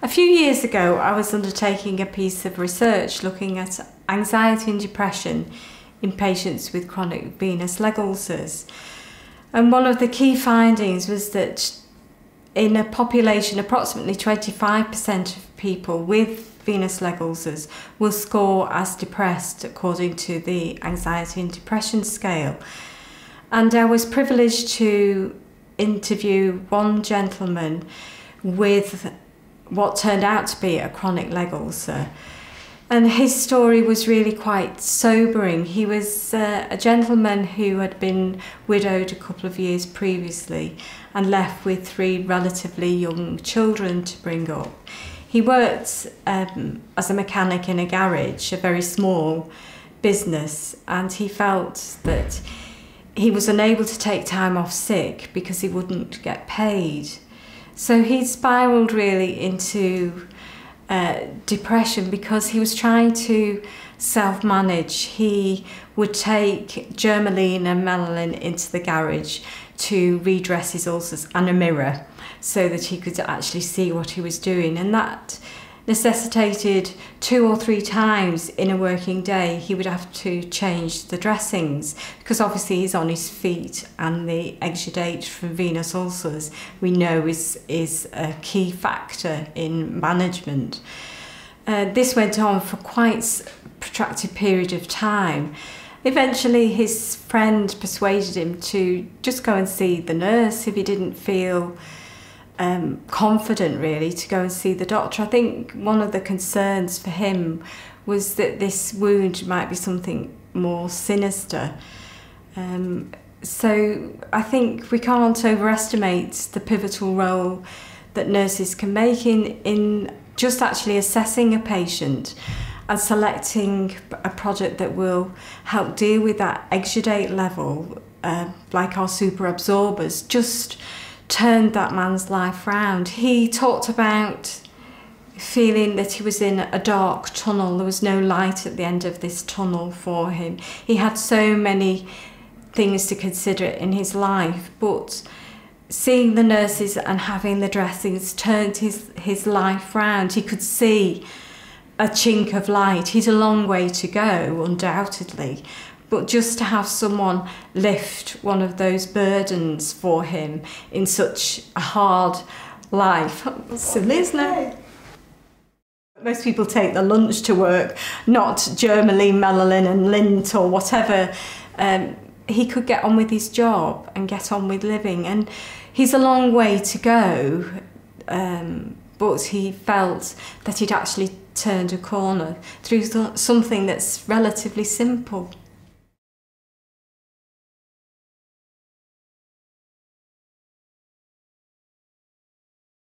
A few years ago, I was undertaking a piece of research looking at anxiety and depression in patients with chronic venous leg ulcers. And one of the key findings was that in a population, approximately 25% of people with venous leg ulcers will score as depressed according to the anxiety and depression scale. And I was privileged to interview one gentleman with what turned out to be a chronic leg ulcer. And his story was really quite sobering. He was a gentleman who had been widowed a couple of years previously and left with 3 relatively young children to bring up. He worked as a mechanic in a garage, a very small business, and he felt that he was unable to take time off sick because he wouldn't get paid. So he spiralled really into depression because he was trying to self-manage. He would take Germolene and Melalin into the garage to redress his ulcers and a mirror so that he could actually see what he was doing, and that necessitated 2 or 3 times in a working day he would have to change the dressings because obviously he's on his feet, and the exudate from venous ulcers we know is a key factor in management. This went on for quite a protracted period of time. Eventually his friend persuaded him to just go and see the nurse if he didn't feel confident really to go and see the doctor. I think one of the concerns for him was that this wound might be something more sinister. So I think we can't overestimate the pivotal role that nurses can make in just actually assessing a patient and selecting a product that will help deal with that exudate level, like our super absorbers, just turned that man's life round. He talked about feeling that he was in a dark tunnel. There was no light at the end of this tunnel for him. He had so many things to consider in his life, but seeing the nurses and having the dressings turned his life round. He could see a chink of light. He's a long way to go, undoubtedly, but just to have someone lift one of those burdens for him in such a hard life. Silly, isn't it? Most people take their lunch to work, not Germolene, Melalin and Lint or whatever. He could get on with his job and get on with living, and he's a long way to go, but he felt that he'd actually turned a corner through something that's relatively simple.